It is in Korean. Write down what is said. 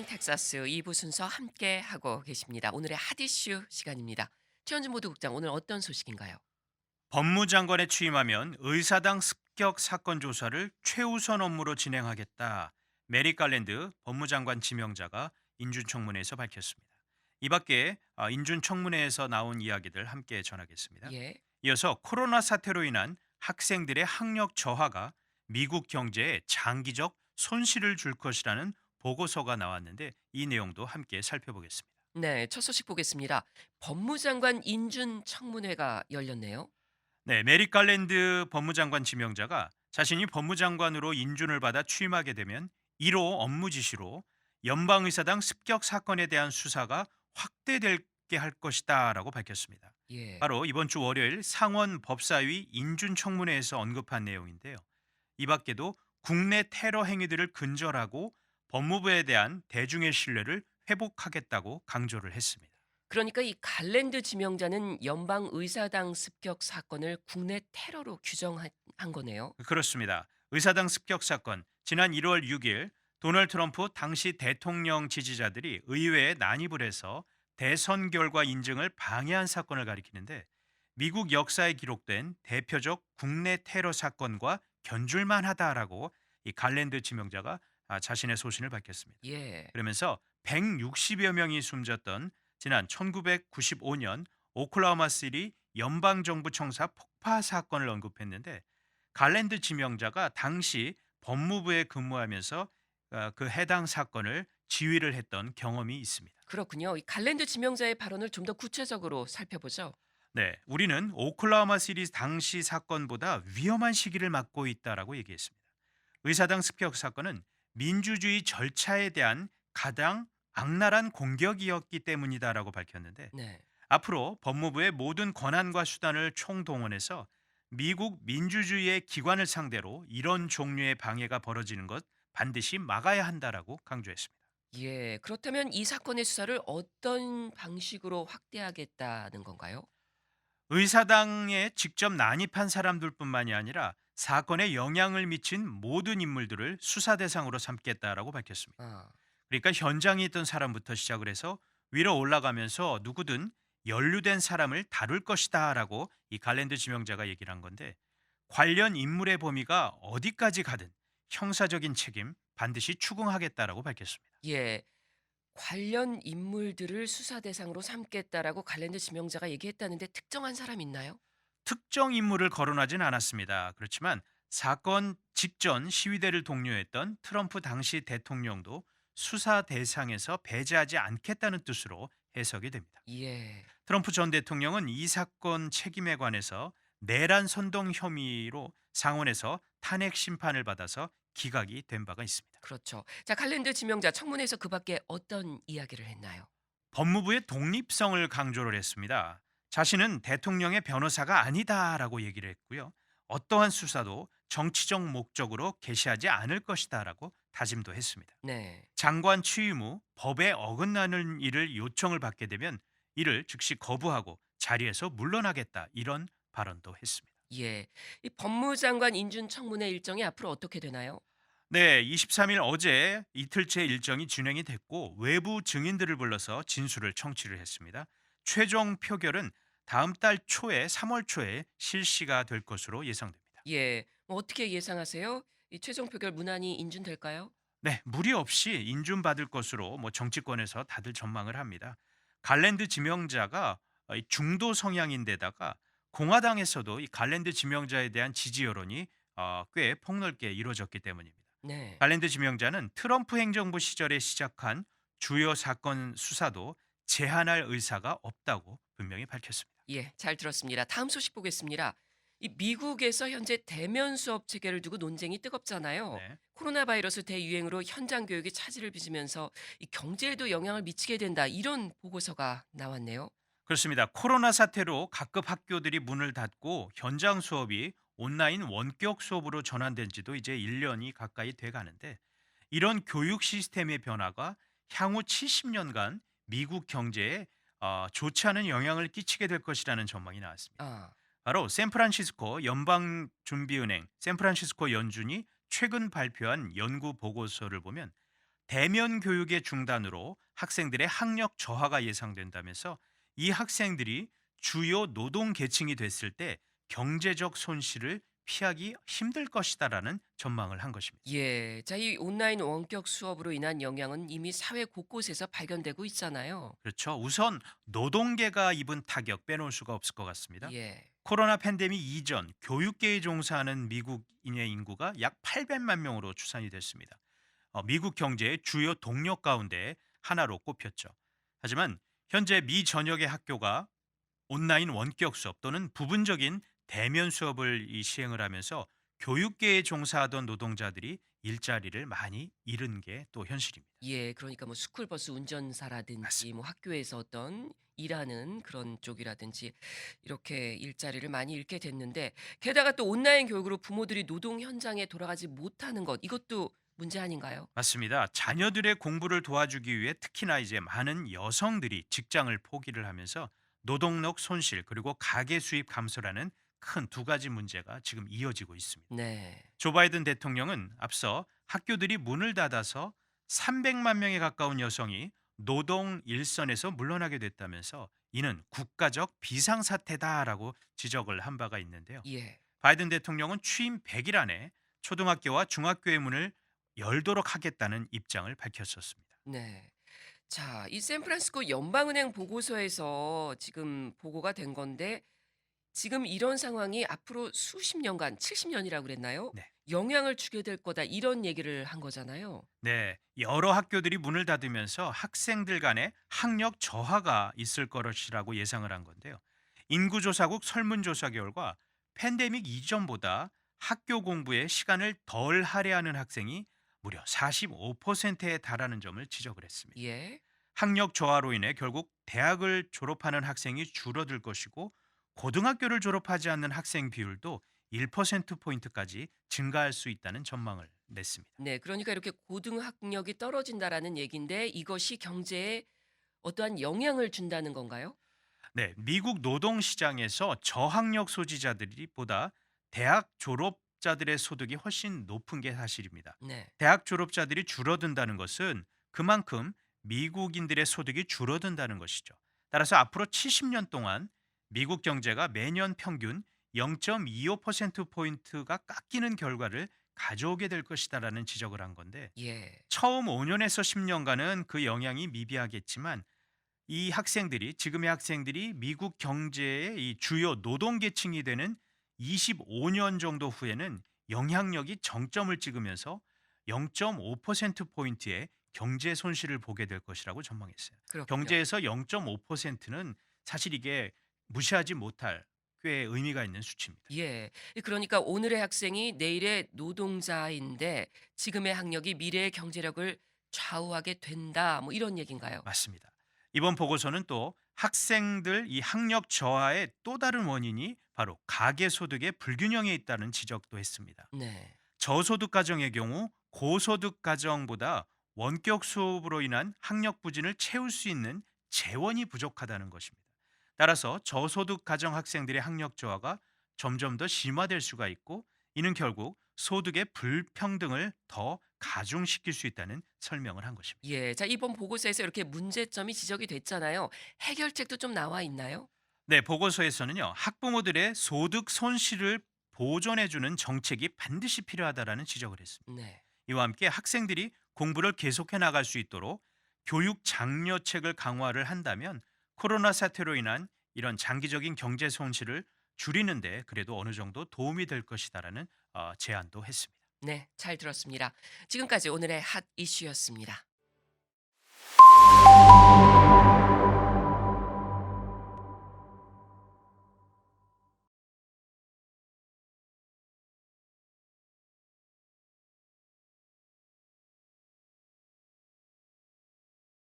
텍사스 2부 순서 함께 하고 계십니다. 오늘의 핫 이슈 시간입니다. 최현준 보도국장 오늘 어떤 소식인가요? 법무장관에 취임하면 의사당 습격 사건 조사를 최우선 업무로 진행하겠다. 메리 갈랜드 법무장관 지명자가 인준청문회에서 밝혔습니다. 이 밖에 인준청문회에서 나온 이야기들 함께 전하겠습니다. 예. 이어서 코로나 사태로 인한 학생들의 학력 저하가 미국 경제에 장기적 손실을 줄 것이라는 보고서가 나왔는데 이 내용도 함께 살펴보겠습니다. 네, 첫 소식 보겠습니다. 법무장관 인준 청문회가 열렸네요. 네, 메릭 갈랜드 법무장관 지명자가 자신이 법무장관으로 인준을 받아 취임하게 되면 1호 업무 지시로 연방의사당 습격 사건에 대한 수사가 확대되게 할 것이다라고 밝혔습니다. 예. 바로 이번 주 월요일 상원 법사위 인준청문회에서 언급한 내용인데요. 이 밖에도 국내 테러 행위들을 근절하고 법무부에 대한 대중의 신뢰를 회복하겠다고 강조를 했습니다. 그러니까 이 갈랜드 지명자는 연방 의사당 습격 사건을 국내 테러로 규정한 거네요. 그렇습니다. 의사당 습격 사건 지난 1월 6일 도널드 트럼프 당시 대통령 지지자들이 의회에 난입을 해서 대선 결과 인증을 방해한 사건을 가리키는데 미국 역사에 기록된 대표적 국내 테러 사건과 견줄만 하다라고 이 갈랜드 지명자가 자신의 소신을 밝혔습니다. 예. 그러면서 160여 명이 숨졌던 지난 1995년 오클라호마시리 연방정부 청사 폭파 사건을 언급했는데 갈랜드 지명자가 당시 법무부에 근무하면서 그 해당 사건을 지휘를 했던 경험이 있습니다. 그렇군요. 이 갈랜드 지명자의 발언을 좀 더 구체적으로 살펴보죠. 네, 우리는 오클라호마 시리 당시 사건보다 위험한 시기를 맞고 있다라고 얘기했습니다. 의사당 습격 사건은 민주주의 절차에 대한 가장 악랄한 공격이었기 때문이다라고 밝혔는데 네. 앞으로 법무부의 모든 권한과 수단을 총동원해서 미국 민주주의의 기관을 상대로 이런 종류의 방해가 벌어지는 것 반드시 막아야 한다라고 강조했습니다. 예. 그렇다면 이 사건의 수사를 어떤 방식으로 확대하겠다는 건가요? 의사당에 직접 난입한 사람들뿐만이 아니라 사건에 영향을 미친 모든 인물들을 수사 대상으로 삼겠다라고 밝혔습니다. 아. 그러니까 현장에 있던 사람부터 시작을 해서 위로 올라가면서 누구든 연루된 사람을 다룰 것이다라고 이 갈랜드 지명자가 얘기를 한 건데 관련 인물의 범위가 어디까지 가든 형사적인 책임 반드시 추궁하겠다라고 밝혔습니다. 예. 관련 인물들을 수사 대상으로 삼겠다라고 갈랜드 지명자가 얘기했다는데 특정한 사람 있나요? 특정 인물을 거론하진 않았습니다. 그렇지만 사건 직전 시위대를 독려했던 트럼프 당시 대통령도 수사 대상에서 배제하지 않겠다는 뜻으로 해석이 됩니다. 예. 트럼프 전 대통령은 이 사건 책임에 관해서 내란 선동 혐의로 상원에서 탄핵 심판을 받아서 기각이 된 바가 있습니다. 그렇죠. 자, 갈랜드 지명자 청문회에서 그 밖에 어떤 이야기를 했나요? 법무부의 독립성을 강조를 했습니다. 자신은 대통령의 변호사가 아니다라고 얘기를 했고요. 어떠한 수사도 정치적 목적으로 개시하지 않을 것이다라고 다짐도 했습니다. 네. 장관 취임 후 법에 어긋나는 일을 요청을 받게 되면 이를 즉시 거부하고 자리에서 물러나겠다 이런 발언도 했습니다. 예. 이 법무장관 인준 청문회 일정이 앞으로 어떻게 되나요? 네, 23일 어제 이틀째 일정이 진행이 됐고 외부 증인들을 불러서 진술을 청취를 했습니다. 최종 표결은 다음 달 초에 3월 초에 실시가 될 것으로 예상됩니다. 예. 뭐 어떻게 예상하세요? 이 최종 표결 무난히 인준될까요? 네, 무리 없이 인준받을 것으로 정치권에서 다들 전망을 합니다. 갈랜드 지명자가 이 중도 성향인데다가 공화당에서도 이 갈랜드 지명자에 대한 지지 여론이 꽤 폭넓게 이루어졌기 때문입니다. 네. 갈랜드 지명자는 트럼프 행정부 시절에 시작한 주요 사건 수사도 제한할 의사가 없다고 분명히 밝혔습니다. 예. 잘 들었습니다. 다음 소식 보겠습니다. 이 미국에서 현재 대면 수업 체계를 두고 논쟁이 뜨겁잖아요. 네. 코로나 바이러스 대유행으로 현장 교육이 차질을 빚으면서 이 경제에도 영향을 미치게 된다. 이런 보고서가 나왔네요. 그렇습니다. 코로나 사태로 각급 학교들이 문을 닫고 현장 수업이 온라인 원격 수업으로 전환된 지도 이제 1년이 가까이 돼 가는데 이런 교육 시스템의 변화가 향후 70년간 미국 경제에 좋지 않은 영향을 끼치게 될 것이라는 전망이 나왔습니다. 아. 바로 샌프란시스코 연방준비은행 샌프란시스코 연준이 최근 발표한 연구 보고서를 보면 대면 교육의 중단으로 학생들의 학력 저하가 예상된다면서 이 학생들이 주요 노동 계층이 됐을 때 경제적 손실을 피하기 힘들 것이다라는 전망을 한 것입니다. 예. 자, 이 온라인 원격 수업으로 인한 영향은 이미 사회 곳곳에서 발견되고 있잖아요. 그렇죠. 우선 노동계가 입은 타격 빼놓을 수가 없을 것 같습니다. 예. 코로나 팬데믹 이전 교육계에 종사하는 미국인의 인구가 약 800만 명으로 추산이 됐습니다. 미국 경제의 주요 동력 가운데 하나로 꼽혔죠. 하지만 현재 미 전역의 학교가 온라인 원격 수업 또는 부분적인 대면 수업을 시행을 하면서 교육계에 종사하던 노동자들이 일자리를 많이 잃은 게 또 현실입니다. 예. 그러니까 뭐 스쿨버스 운전사라든지 뭐 맞습니다. 학교에서 어떤 일하는 그런 쪽이라든지 이렇게 일자리를 많이 잃게 됐는데, 게다가 또 온라인 교육으로 부모들이 노동 현장에 돌아가지 못하는 것, 이것도 문제 아닌가요? 맞습니다. 자녀들의 공부를 도와주기 위해 특히나 이제 많은 여성들이 직장을 포기를 하면서 노동력 손실 그리고 가계 수입 감소라는 큰 두 가지 문제가 지금 이어지고 있습니다. 네. 조 바이든 대통령은 앞서 학교들이 문을 닫아서 300만 명에 가까운 여성이 노동 일선에서 물러나게 됐다면서 이는 국가적 비상사태다라고 지적을 한 바가 있는데요. 예. 바이든 대통령은 취임 100일 안에 초등학교와 중학교의 문을 열도록 하겠다는 입장을 밝혔었습니다. 네. 자, 이 샌프란시스코 연방은행 보고서에서 지금 보고가 된 건데, 지금 이런 상황이 앞으로 수십 년간 70 년이라고 그랬나요? 네. 영향을 주게 될 거다, 이런 얘기를 한 거잖아요. 네, 여러 학교들이 문을 닫으면서 학생들 간의 학력 저하가 있을 것이라고 예상을 한 건데요. 인구조사국 설문조사 결과 팬데믹 이전보다 학교 공부에 시간을 덜 할애하는 학생이 무려 45%에 달하는 점을 지적을 했습니다. 예. 학력 저하로 인해 결국 대학을 졸업하는 학생이 줄어들 것이고 고등학교를 졸업하지 않는 학생 비율도 1%포인트까지 증가할 수 있다는 전망을 냈습니다. 네. 그러니까 이렇게 고등학력이 떨어진다라는 얘기인데, 이것이 경제에 어떠한 영향을 준다는 건가요? 네, 미국 노동 시장에서 저학력 소지자들이 보다 대학 졸업자들의 소득이 훨씬 높은 게 사실입니다. 네. 대학 졸업자들이 줄어든다는 것은 그만큼 미국인들의 소득이 줄어든다는 것이죠. 따라서 앞으로 70년 동안 미국 경제가 매년 평균 0.25%포인트가 깎이는 결과를 가져오게 될 것이다라는 지적을 한 건데 예. 처음 5년에서 10년간은 그 영향이 미비하겠지만 이 학생들이 지금의 학생들이 미국 경제의 이 주요 노동 계층이 되는 25년 정도 후에는 영향력이 정점을 찍으면서 0.5% 포인트의 경제 손실을 보게 될 것이라고 전망했어요. 그렇군요. 경제에서 0.5%는 사실 이게 무시하지 못할 꽤 의미가 있는 수치입니다. 예. 그러니까 오늘의 학생이 내일의 노동자인데, 지금의 학력이 미래의 경제력을 좌우하게 된다, 뭐 이런 얘기인가요? 맞습니다. 이번 보고서는 또 학생들 이 학력 저하의 또 다른 원인이 바로 가계 소득의 불균형에 있다는 지적도 했습니다. 네. 저소득 가정의 경우 고소득 가정보다 원격 수업으로 인한 학력 부진을 채울 수 있는 재원이 부족하다는 것입니다. 따라서 저소득 가정 학생들의 학력 저하가 점점 더 심화될 수가 있고 이는 결국 소득의 불평등을 더 가중시킬 수 있다는 설명을 한 것입니다. 예. 자, 이번 보고서에서 이렇게 문제점이 지적이 됐잖아요. 해결책도 좀 나와 있나요? 네, 보고서에서는요. 학부모들의 소득 손실을 보존해주는 정책이 반드시 필요하다라는 지적을 했습니다. 네. 이와 함께 학생들이 공부를 계속해 나갈 수 있도록 교육 장려책을 강화를 한다면 코로나 사태로 인한 이런 장기적인 경제 손실을 줄이는데 그래도 어느 정도 도움이 될 것이다라는 제안도 했습니다. 네. 잘 들었습니다. 지금까지 오늘의 핫 이슈였습니다.